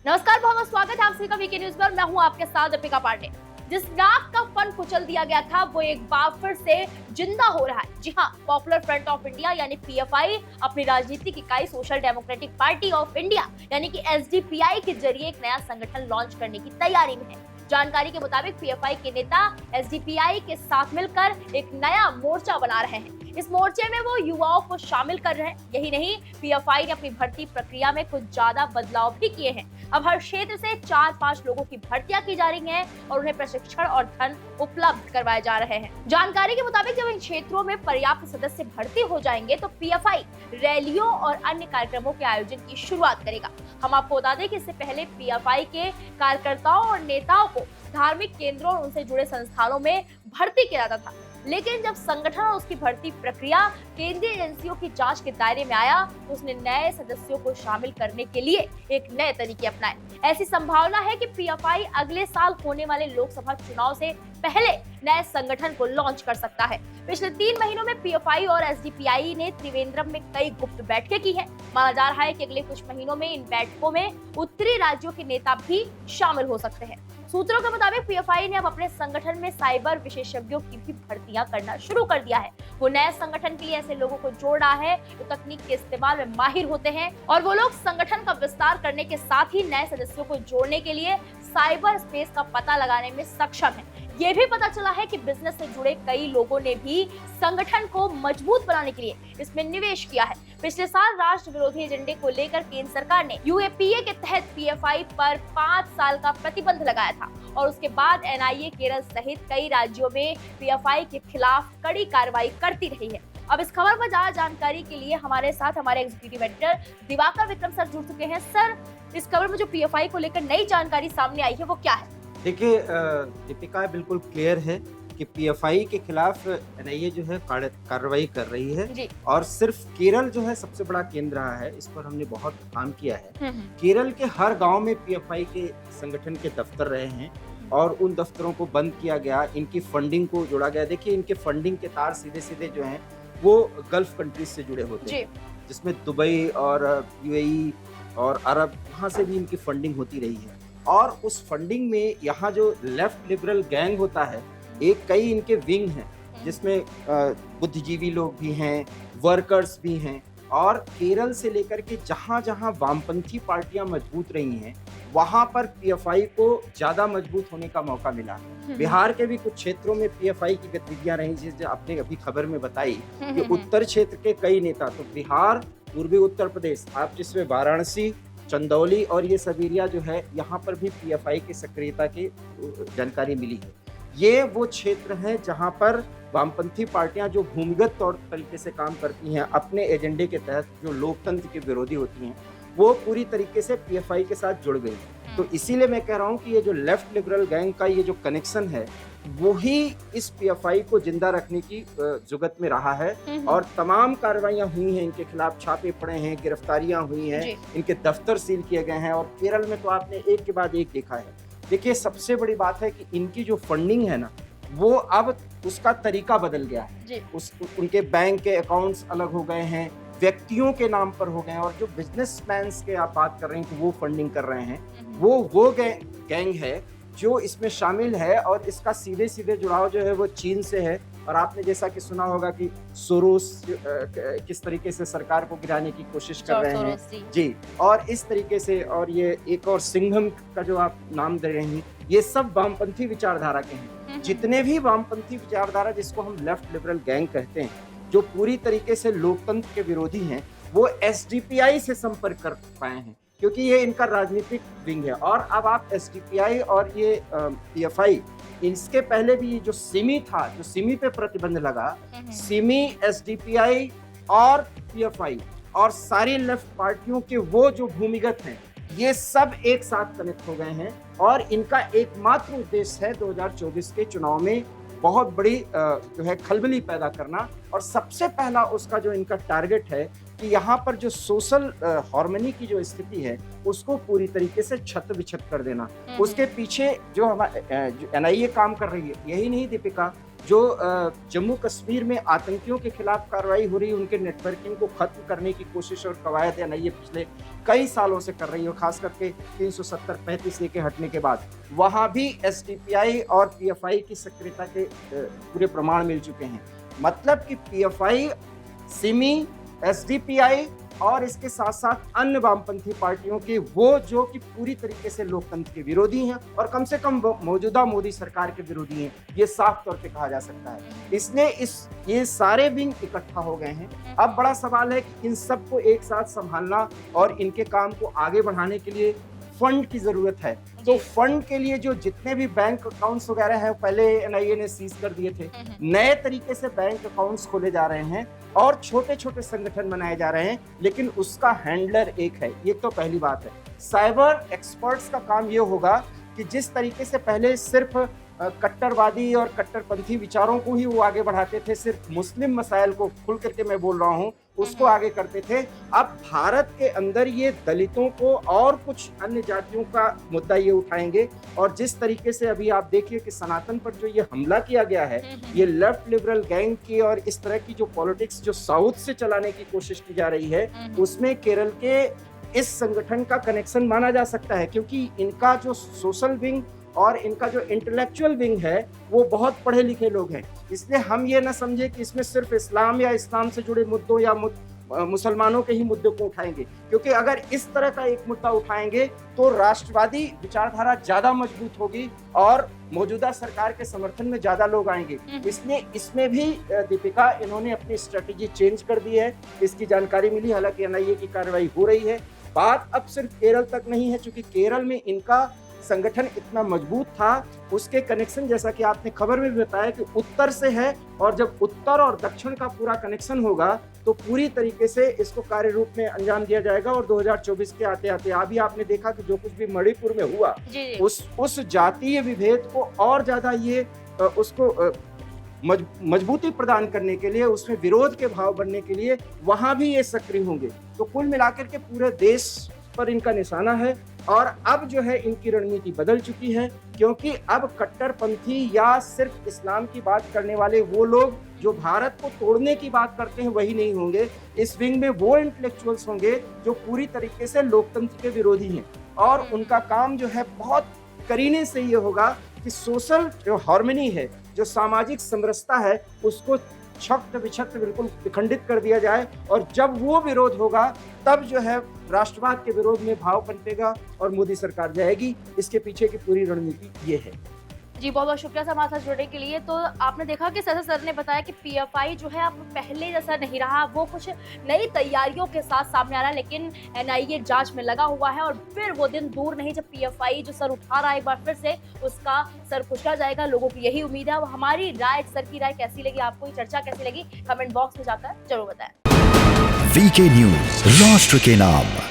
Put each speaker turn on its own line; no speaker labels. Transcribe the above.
नमस्कार, बहुत स्वागत है आप सभी का वीके न्यूज पर। मैं हूं आपके साथ दीपिका पांडे। जिस नाक का फन कुचल दिया गया था वो एक बार फिर से जिंदा हो रहा है। जी हां, पॉपुलर फ्रंट ऑफ इंडिया यानी पीएफआई अपनी राजनीतिक इकाई social democratic party of India यानी कि एसडीपीआई के जरिए एक नया संगठन लॉन्च करने की तैयारी में है। जानकारी के मुताबिक पीएफआई के नेता एसडीपीआई के साथ मिलकर एक नया मोर्चा बना रहे हैं। इस मोर्चे में वो युवाओं को शामिल कर रहे हैं। यही नहीं, पीएफआई ने अपनी भर्ती प्रक्रिया में कुछ ज्यादा बदलाव भी किए हैं। अब हर क्षेत्र से 4-5 लोगों की भर्तियां की जा रही हैं और उन्हें प्रशिक्षण और धन उपलब्ध करवाए जा रहे हैं। जानकारी के मुताबिक जब इन क्षेत्रों में पर्याप्त सदस्य भर्ती हो जाएंगे तो पीएफआई रैलियों और अन्य कार्यक्रमों के आयोजन की शुरुआत करेगा। हम आपको बता दें कि इससे पहले पीएफआई के कार्यकर्ताओं और नेताओं को धार्मिक केंद्रों और उनसे जुड़े संस्थानों में भर्ती किया जाता था, लेकिन जब संगठन और उसकी भर्ती प्रक्रिया केंद्रीय एजेंसियों की जांच के दायरे में आया तो उसने नए सदस्यों को शामिल करने के लिए एक नए तरीके अपनाए। ऐसी संभावना है कि पीएफआई अगले साल होने वाले लोकसभा चुनाव से पहले नए संगठन को लॉन्च कर सकता है। पिछले 3 महीनों में पीएफआई और एसडीपीआई ने त्रिवेंद्रम में कई गुप्त बैठकें की हैं। माना जा रहा है कि अगले कुछ महीनों में इन बैठकों में उत्तरी राज्यों के नेता भी शामिल हो सकते हैं। सूत्रों के मुताबिक पीएफआई ने अब अपने संगठन में साइबर विशेषज्ञों की भी भर्तियां करना शुरू कर दिया है। वो नए संगठन के लिए ऐसे लोगों को जोड़ रहा है जो तकनीक के इस्तेमाल में माहिर होते हैं और वो लोग संगठन का विस्तार करने के साथ ही नए सदस्यों को जोड़ने के लिए साइबर स्पेस का पता लगाने में सक्षम है। ये भी पता चला है कि बिजनेस से जुड़े कई लोगों ने भी संगठन को मजबूत बनाने के लिए इसमें निवेश किया है। पिछले साल राष्ट्र विरोधी एजेंडे को लेकर केंद्र सरकार ने यूएपीए के तहत पीएफआई पर 5 साल का प्रतिबंध लगाया था और उसके बाद एनआईए केरल सहित कई राज्यों में पीएफआई के खिलाफ कड़ी कार्रवाई करती रही है। अब इस खबर पर ज्यादा जानकारी के लिए हमारे साथ हमारे executive editor Diwakar Vikram sir जुड़ चुके हैं। सर, इस खबर में जो पीएफआई को लेकर नई जानकारी सामने आई है वो क्या है?
देखिए दीपिका, बिल्कुल क्लियर है कि पीएफआई के खिलाफ एनआईए जो है कार्रवाई कर रही है
जी।
और सिर्फ केरल जो है सबसे बड़ा केंद्र रहा है, इस पर हमने बहुत काम किया है। केरल के हर गांव में पीएफआई के संगठन के दफ्तर रहे हैं और उन दफ्तरों को बंद किया गया, इनकी फंडिंग को जोड़ा गया। देखिए, इनके फंडिंग के तार सीधे सीधे जो हैं वो गल्फ कंट्रीज से जुड़े होते हैं, जिसमें दुबई और यूएई और अरब, वहाँ से भी इनकी फंडिंग होती रही है। और उस फंडिंग में यहाँ जो लेफ्ट लिबरल गैंग होता है, कई इनके विंग हैं जिसमें बुद्धिजीवी लोग भी हैं, वर्कर्स भी हैं। और केरल से लेकर के जहाँ जहाँ वामपंथी पार्टियां मजबूत रही हैं वहाँ पर पीएफआई को ज्यादा मजबूत होने का मौका मिला। बिहार के भी कुछ क्षेत्रों में पीएफआई की गतिविधियां रही, जैसे आपने अभी खबर में बताई कि उत्तर क्षेत्र के कई नेता, तो बिहार, पूर्वी उत्तर प्रदेश, आप जिसमें वाराणसी, चंदौली और ये सब एरिया जो है, यहाँ पर भी पीएफआई की सक्रियता की जानकारी मिली है। ये वो क्षेत्र हैं जहाँ पर वामपंथी पार्टियां जो भूमिगत तौर तरीके से काम करती हैं, अपने एजेंडे के तहत, जो लोकतंत्र के विरोधी होती हैं, वो पूरी तरीके से पीएफआई के साथ जुड़ गई। तो इसीलिए मैं कह रहा हूँ कि ये जो लेफ्ट लिबरल गैंग का ये जो कनेक्शन है वो ही इस पीएफआई को जिंदा रखने की जुगत में रहा है। और तमाम कार्रवाइयां हुई हैं, इनके खिलाफ छापे पड़े हैं, गिरफ्तारियां हुई हैं, इनके दफ्तर सील किए गए हैं। और केरल में तो आपने एक के बाद एक देखा है। देखिए, सबसे बड़ी बात है कि इनकी जो फंडिंग है ना, वो अब उसका तरीका बदल गया है। उनके बैंक के अकाउंट्स अलग हो गए हैं, व्यक्तियों के नाम पर हो गए हैं। और जो बिजनेसमैन के आप बात कर रहे हैं कि वो फंडिंग कर रहे हैं, वो गैंग है जो इसमें शामिल है। और इसका सीधे सीधे जुड़ाव जो है वो चीन से है। और आपने जैसा कि सुना होगा कि सोरोस किस तरीके से सरकार को गिराने की कोशिश कर रहे हैं जी। और इस तरीके से, और ये एक और सिंघम का जो आप नाम दे रहे हैं, ये सब वामपंथी विचारधारा के हैं। जितने भी वामपंथी विचारधारा, जिसको हम लेफ्ट लिबरल गैंग कहते हैं, जो पूरी तरीके से लोकतंत्र के विरोधी हैं, वो एसडीपीआई से संपर्क कर पाए हैं क्योंकि ये इनका राजनीतिक विंग है। और अब आप एसडीपीआई और ये पीएफआई, इसके पहले भी जो सिमी था, जो सिमी पे प्रतिबंध लगा, सिमी, एसडीपीआई और पीएफआई और सारी लेफ्ट पार्टियों के वो जो भूमिगत हैं, ये सब एक साथ कनेक्ट हो गए हैं। और इनका एकमात्र उद्देश्य है 2024 के चुनाव में बहुत बड़ी जो है खलबली पैदा करना। और सबसे पहला उसका जो इनका टारगेट है कि यहाँ पर जो सोशल हार्मनी की जो स्थिति है उसको पूरी तरीके से छत बिछत कर देना। उसके पीछे जो एनआईए काम कर रही है, यही नहीं दीपिका, जो जम्मू कश्मीर में आतंकियों के खिलाफ कार्रवाई हो रही है, उनके नेटवर्किंग को खत्म करने की कोशिश और कवायद एनआईए पिछले कई सालों से कर रही है, और खास करके 370-35 ए के हटने के बाद वहां भी एसडीपीआई और पीएफआई की सक्रियता के पूरे प्रमाण मिल चुके हैं। मतलब कि पीएफआई, सिमी, एसडीपीआई और इसके साथ साथ अन्य वामपंथी पार्टियों के वो जो कि पूरी तरीके से लोकतंत्र के विरोधी हैं और कम से कम मौजूदा मोदी सरकार के विरोधी हैं, ये साफ तौर पे कहा जा सकता है। इसलिए ये सारे विंग इकट्ठा हो गए हैं। अब बड़ा सवाल है कि इन सबको एक साथ संभालना और इनके काम को आगे बढ़ाने के लिए फंड की जरूरत है। तो फंड के लिए जो जितने भी बैंक अकाउंट्स वगैरह हैं पहले एनआईए ने सीज कर दिए थे, नए तरीके से बैंक अकाउंट्स खोले जा रहे हैं और छोटे छोटे संगठन बनाए जा रहे हैं, लेकिन उसका हैंडलर एक है। ये तो पहली बात है। साइबर एक्सपर्ट्स का काम ये होगा कि जिस तरीके से पहले सिर्फ कट्टरवादी और कट्टरपंथी विचारों को ही वो आगे बढ़ाते थे, सिर्फ मुस्लिम मसाइल को खुल करके मैं बोल रहा हूँ उसको आगे करते थे, अब भारत के अंदर ये दलितों को और कुछ अन्य जातियों का मुद्दा ये उठाएंगे। और जिस तरीके से अभी आप देखिए कि सनातन पर जो ये हमला किया गया है, ये लेफ्ट लिबरल गैंग की और इस तरह की जो पॉलिटिक्स जो साउथ से चलाने की कोशिश की जा रही है, उसमें केरल के इस संगठन का कनेक्शन माना जा सकता है, क्योंकि इनका जो सोशल विंग और इनका जो इंटेलेक्चुअल विंग है वो बहुत पढ़े लिखे लोग हैं। इसलिए हम ये ना समझे कि इसमें सिर्फ इस्लाम या इस्लाम से जुड़े मुद्दों या मुसलमानों के ही मुद्दों को उठाएंगे, क्योंकि अगर इस तरह का एक मुद्दा उठाएंगे तो राष्ट्रवादी विचारधारा ज्यादा मजबूत होगी और मौजूदा सरकार के समर्थन में ज्यादा लोग आएंगे। इसलिए इसमें भी दीपिका इन्होंने अपनी स्ट्रेटेजी चेंज कर दी है, इसकी जानकारी मिली। हालांकि एनआईए की कार्रवाई हो रही है। बात अब सिर्फ केरल तक नहीं है, क्योंकि केरल में इनका संगठन इतना मजबूत था, उसके कनेक्शन जैसा कि आपने खबर में भी बताया कि उत्तर से है, और जब उत्तर और दक्षिण का पूरा कनेक्शन होगा तो पूरी तरीके से इसको कार्य रूप में अंजाम दिया जाएगा। और 2024 के आते आते अभी आपने देखा कि जो कुछ भी मणिपुर में हुआ, उस जातीय विभेद को और ज्यादा ये उसको मजबूती प्रदान करने के लिए, उसमें विरोध के भाव बनने के लिए वहां भी ये सक्रिय होंगे। तो कुल मिलाकर के पूरे देश पर इनका निशाना है। और अब जो है इनकी रणनीति बदल चुकी है, क्योंकि अब कट्टरपंथी या सिर्फ इस्लाम की बात करने वाले वो लोग जो भारत को तोड़ने की बात करते हैं वही नहीं होंगे। इस विंग में वो इंटेलेक्चुअल्स होंगे जो पूरी तरीके से लोकतंत्र के विरोधी हैं, और उनका काम जो है बहुत करीने से ये होगा कि सोशल जो हार्मनी है, जो सामाजिक समरसता है, उसको छक्त विछक्त बिल्कुल विखंडित कर दिया जाए। और जब वो विरोध होगा तब जो है राष्ट्रवाद के विरोध में भाव पनपेगा और मोदी सरकार जाएगी। इसके पीछे की पूरी रणनीति ये है।
जी बहुत बहुत शुक्रिया सर हमारे साथ जुड़ने के लिए। तो आपने देखा कि सर ने बताया कि पीएफआई जो है अब पहले जैसा नहीं रहा, वो कुछ नई तैयारियों के साथ सामने आ रहा है, लेकिन एनआईए जांच में लगा हुआ है। और फिर वो दिन दूर नहीं जब पीएफआई जो सर उठा रहा है एक बार फिर से उसका सर कुचला जाएगा। लोगों की यही उम्मीद है। हमारी राय, सर की राय कैसी लगी आपको, ये चर्चा कैसी लगी, कमेंट बॉक्स में जाकर जरूर बताएं।
वीके न्यूज, राष्ट्र के नाम।